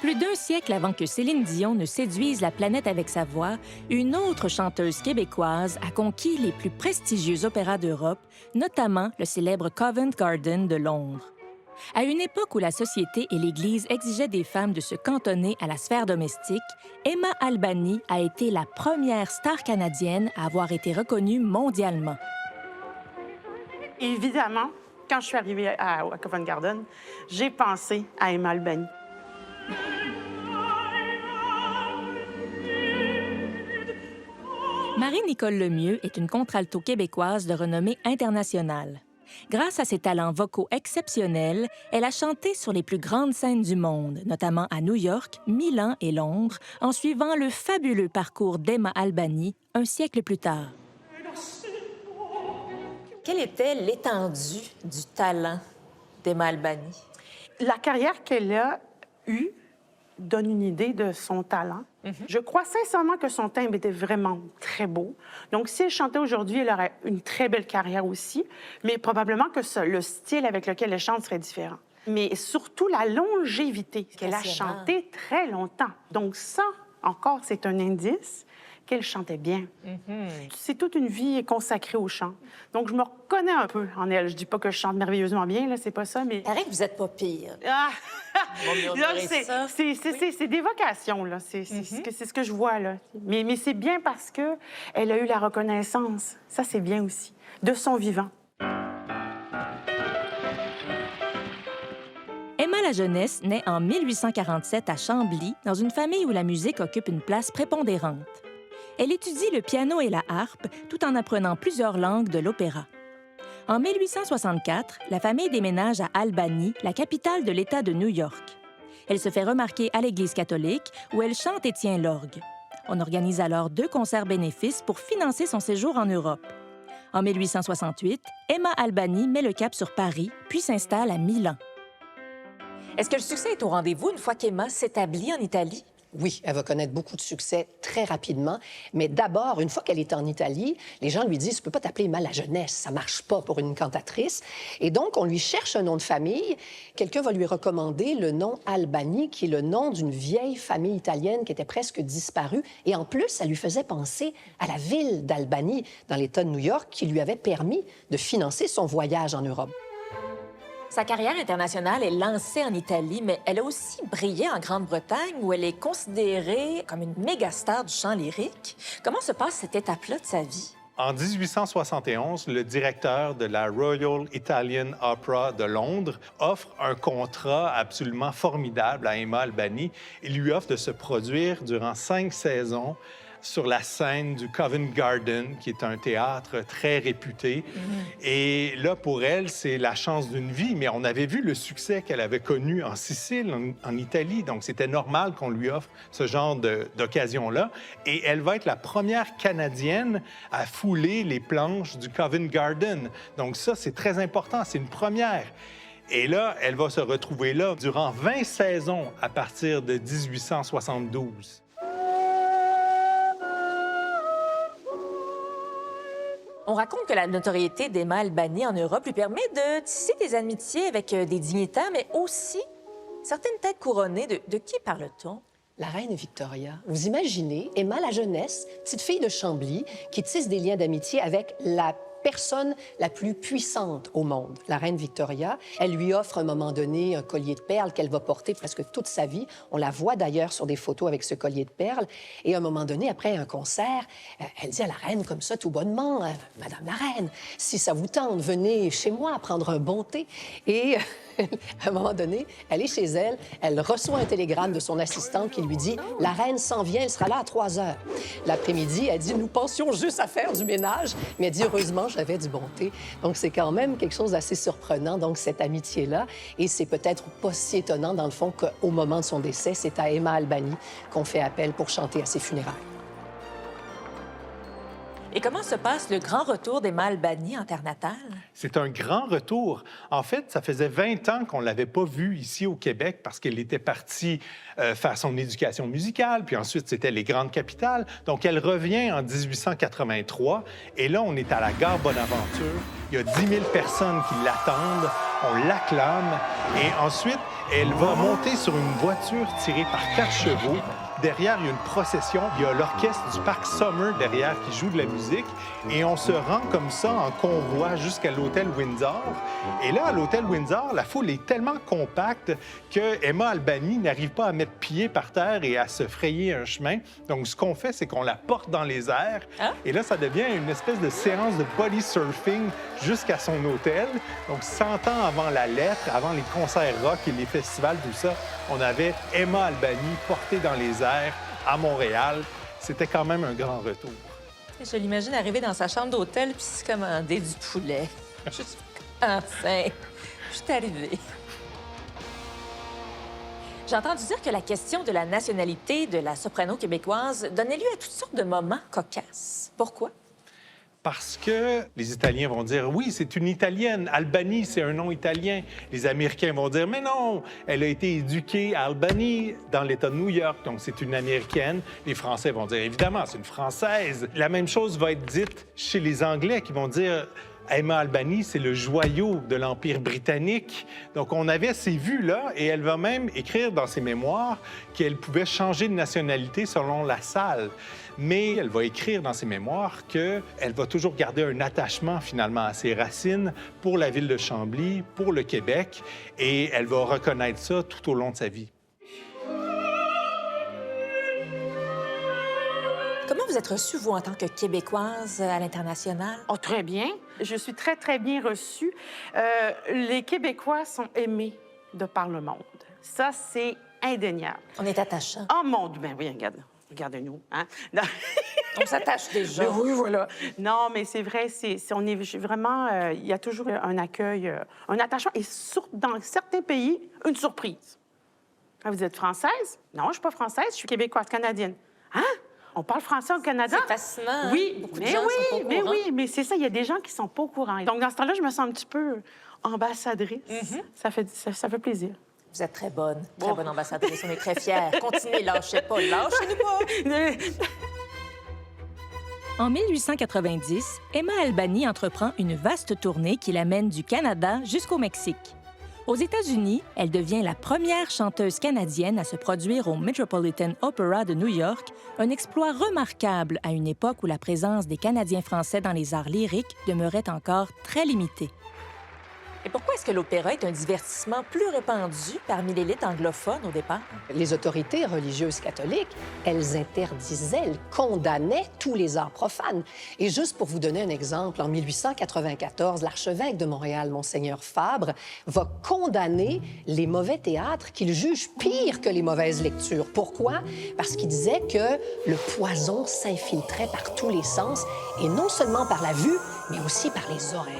Plus d'un siècle avant que Céline Dion ne séduise la planète avec sa voix, une autre chanteuse québécoise a conquis les plus prestigieux opéras d'Europe, notamment le célèbre Covent Garden de Londres. À une époque où la société et l'Église exigeaient des femmes de se cantonner à la sphère domestique, Emma Albany a été la première star canadienne à avoir été reconnue mondialement. Évidemment, quand je suis arrivée à Covent Garden, j'ai pensé à Emma Albany. Marie-Nicole Lemieux est une contralto québécoise de renommée internationale. Grâce à ses talents vocaux exceptionnels, elle a chanté sur les plus grandes scènes du monde, notamment à New York, Milan et Londres, en suivant le fabuleux parcours d'Emma Albany un siècle plus tard. Quelle était l'étendue du talent d'Emma Albany? La carrière qu'elle a eue donne une idée de son talent. Je crois sincèrement que son timbre était vraiment très beau. Donc, si elle chantait aujourd'hui, elle aurait une très belle carrière aussi, mais probablement que le style avec lequel elle chante serait différent. Mais surtout la longévité, qu'elle a chanté très longtemps. Donc ça, encore, c'est un indice qu'elle chantait bien. C'est toute une vie consacrée au chant. Donc, je me reconnais un peu en elle. Je dis pas que je chante merveilleusement bien, là, c'est pas ça, mais... Paraît que vous êtes pas pire. Ah! Ça. C'est des vocations, là. C'est ce que je vois, là. Mais c'est bien parce qu'elle a eu la reconnaissance. Ça, c'est bien aussi. De son vivant. Emma la Jeunesse naît en 1847 à Chambly, dans une famille où la musique occupe une place prépondérante. Elle étudie le piano et la harpe, tout en apprenant plusieurs langues de l'opéra. En 1864, la famille déménage à Albany, la capitale de l'État de New York. Elle se fait remarquer à l'Église catholique, où elle chante et tient l'orgue. On organise alors 2 concerts bénéfices pour financer son séjour en Europe. En 1868, Emma Albany met le cap sur Paris, puis s'installe à Milan. Est-ce que le succès est au rendez-vous une fois qu'Emma s'établit en Italie? Oui, elle va connaître beaucoup de succès très rapidement. Mais d'abord, une fois qu'elle est en Italie, les gens lui disent « Tu peux pas t'appeler Emma la Jeunesse, ça marche pas pour une cantatrice. » Et donc, on lui cherche un nom de famille. Quelqu'un va lui recommander le nom Albany, qui est le nom d'une vieille famille italienne qui était presque disparue. Et en plus, ça lui faisait penser à la ville d'Albany, dans l'État de New York, qui lui avait permis de financer son voyage en Europe. Sa carrière internationale est lancée en Italie, mais elle a aussi brillé en Grande-Bretagne, où elle est considérée comme une méga star du chant lyrique. Comment se passe cette étape-là de sa vie? En 1871, le directeur de la Royal Italian Opera de Londres offre un contrat absolument formidable à Emma Albany. Il lui offre de se produire durant 5 saisons sur la scène du Covent Garden, qui est un théâtre très réputé. Et là, pour elle, c'est la chance d'une vie. Mais on avait vu le succès qu'elle avait connu en Sicile, en Italie. Donc, c'était normal qu'on lui offre ce genre d'occasion-là. Et elle va être la première Canadienne à fouler les planches du Covent Garden. Donc ça, c'est très important. C'est une première. Et là, elle va se retrouver là durant 20 saisons à partir de 1872. On raconte que la notoriété d'Emma Albany en Europe lui permet de tisser des amitiés avec des dignitaires, mais aussi certaines têtes couronnées. De qui parle-t-on? La reine Victoria. Vous imaginez Emma la Jeunesse, petite fille de Chambly, qui tisse des liens d'amitié avec la personne la plus puissante au monde, la reine Victoria. Elle lui offre à un moment donné un collier de perles qu'elle va porter presque toute sa vie. On la voit d'ailleurs sur des photos avec ce collier de perles. Et à un moment donné, après un concert, elle dit à la reine comme ça, tout bonnement, « Madame la reine, si ça vous tente, venez chez moi prendre un bon thé. » Et à un moment donné, elle est chez elle, elle reçoit un télégramme de son assistante qui lui dit « La reine s'en vient, elle sera là à 3 heures. » L'après-midi, elle dit « Nous pensions juste à faire du ménage. » Mais elle dit « Heureusement, j'avais du bon thé. » Donc, c'est quand même quelque chose d'assez surprenant, donc, cette amitié-là. Et c'est peut-être pas si étonnant, dans le fond, qu'au moment de son décès, c'est à Emma Albany qu'on fait appel pour chanter à ses funérailles. Et comment se passe le grand retour d'Emma Albany en terre natale? C'est un grand retour. En fait, ça faisait 20 ans qu'on ne l'avait pas vue ici au Québec parce qu'elle était partie faire son éducation musicale, puis ensuite, c'était les grandes capitales. Donc, elle revient en 1883, et là, on est à la gare Bonaventure. Il y a 10 000 personnes qui l'attendent, on l'acclame, et ensuite, Elle va monter sur une voiture tirée par 4 chevaux. Derrière, il y a une procession. Il y a l'orchestre du Parc Summer derrière qui joue de la musique. Et on se rend comme ça en convoi jusqu'à l'hôtel Windsor. Et là, à l'hôtel Windsor, la foule est tellement compacte que Emma Albany n'arrive pas à mettre pied par terre et à se frayer un chemin. Donc, ce qu'on fait, c'est qu'on la porte dans les airs. Hein? Et là, ça devient une espèce de séance de body surfing jusqu'à son hôtel. Donc, 100 ans avant la lettre, avant les concerts rock et les festivals, tout ça, on avait Emma Albany portée dans les airs à Montréal. C'était quand même un grand retour. Je l'imagine arriver dans sa chambre d'hôtel puis se commander du poulet. Je suis enfin, je suis arrivée. J'ai entendu dire que la question de la nationalité de la soprano québécoise donnait lieu à toutes sortes de moments cocasses. Pourquoi? Parce que les Italiens vont dire, oui, c'est une Italienne. Albany, c'est un nom italien. Les Américains vont dire, mais non, elle a été éduquée à Albany, dans l'État de New York, donc c'est une Américaine. Les Français vont dire, évidemment, c'est une Française. La même chose va être dite chez les Anglais qui vont dire, Emma Albany, c'est le joyau de l'Empire britannique. Donc, on avait ces vues-là, et elle va même écrire dans ses mémoires qu'elle pouvait changer de nationalité selon la salle. Mais elle va écrire dans ses mémoires qu'elle va toujours garder un attachement, finalement, à ses racines pour la ville de Chambly, pour le Québec, et elle va reconnaître ça tout au long de sa vie. Comment vous êtes reçue, vous, en tant que Québécoise à l'international? Oh, très bien. Je suis très, très bien reçue. Les Québécois sont aimés de par le monde. Ça, c'est indéniable. On est attachants. Oh, mon Dieu! Ben oui, regarde. Regardez-nous, hein? Non. On s'attache déjà. Ben oui, voilà. Non, mais c'est vrai, on est vraiment... il y a toujours un accueil, un attachement, et dans certains pays, une surprise. Ah, vous êtes française? Non, je suis pas française, je suis québécoise, canadienne. Hein? On parle français au Canada? C'est fascinant. Oui, Beaucoup de mais gens oui, sont pas au mais courant. oui, mais c'est ça, il y a des gens qui sont pas au courant. Donc, dans ce temps-là, je me sens un petit peu ambassadrice. Ça fait plaisir. Vous êtes très bonne ambassadrice. On est très fiers. Continuez, lâchez pas. Lâchez-nous pas. En 1890, Emma Albany entreprend une vaste tournée qui l'amène du Canada jusqu'au Mexique. Aux États-Unis, elle devient la première chanteuse canadienne à se produire au Metropolitan Opera de New York, un exploit remarquable à une époque où la présence des Canadiens français dans les arts lyriques demeurait encore très limitée. Et pourquoi est-ce que l'opéra est un divertissement plus répandu parmi l'élite anglophone au départ? Les autorités religieuses catholiques, elles interdisaient, elles condamnaient tous les arts profanes. Et juste pour vous donner un exemple, en 1894, l'archevêque de Montréal, Monseigneur Fabre, va condamner les mauvais théâtres qu'il juge pires que les mauvaises lectures. Pourquoi? Parce qu'il disait que le poison s'infiltrait par tous les sens, et non seulement par la vue, mais aussi par les oreilles.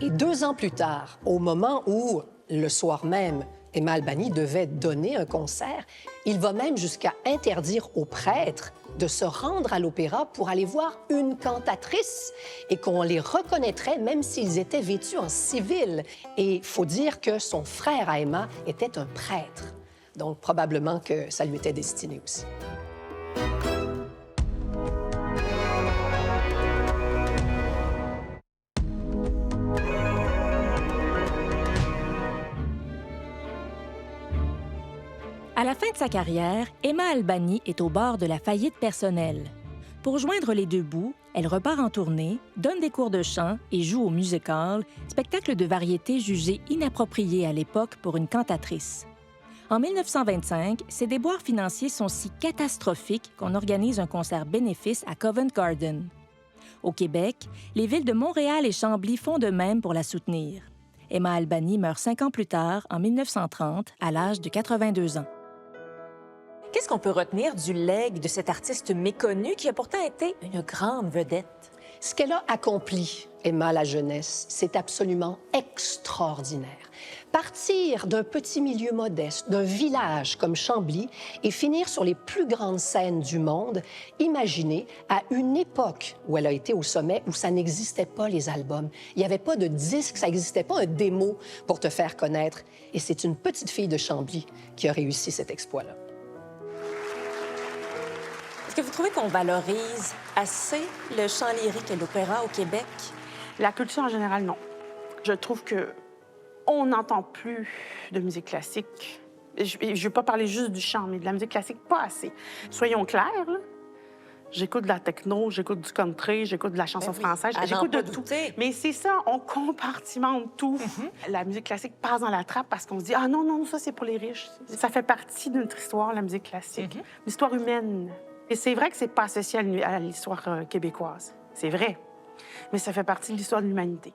Et 2 ans plus tard, au moment où, le soir même, Emma Albany devait donner un concert, il va même jusqu'à interdire aux prêtres de se rendre à l'opéra pour aller voir une cantatrice et qu'on les reconnaîtrait même s'ils étaient vêtus en civil. Et il faut dire que son frère à Emma était un prêtre. Donc, probablement que ça lui était destiné aussi. À la fin de sa carrière, Emma Albany est au bord de la faillite personnelle. Pour joindre les deux bouts, elle repart en tournée, donne des cours de chant et joue au music hall, spectacle de variété jugé inapproprié à l'époque pour une cantatrice. En 1925, ses déboires financiers sont si catastrophiques qu'on organise un concert bénéfice à Covent Garden. Au Québec, les villes de Montréal et Chambly font de même pour la soutenir. Emma Albany meurt 5 ans plus tard, en 1930, à l'âge de 82 ans. Qu'est-ce qu'on peut retenir du legs de cet artiste méconnu qui a pourtant été une grande vedette? Ce qu'elle a accompli, Emma la jeunesse, c'est absolument extraordinaire. Partir d'un petit milieu modeste, d'un village comme Chambly et finir sur les plus grandes scènes du monde, imaginez, à une époque où elle a été au sommet, où ça n'existait pas les albums. Il n'y avait pas de disque, ça n'existait pas un démo pour te faire connaître. Et c'est une petite fille de Chambly qui a réussi cet exploit-là. Est-ce que vous trouvez qu'on valorise assez le chant lyrique et l'opéra au Québec? La culture en général, non. Je trouve que On n'entend plus de musique classique. Je ne veux pas parler juste du chant, mais de la musique classique, pas assez. Soyons clairs, là. J'écoute de la techno, j'écoute du country, j'écoute de la chanson française, j'écoute de tout. Mais c'est ça, on compartimente tout. La musique classique passe dans la trappe parce qu'on se dit « Ah non, non, ça, c'est pour les riches. » Ça fait partie de notre histoire, la musique classique. L'histoire humaine. Et c'est vrai que c'est pas associé à l'histoire québécoise. C'est vrai. Mais ça fait partie de l'histoire de l'humanité.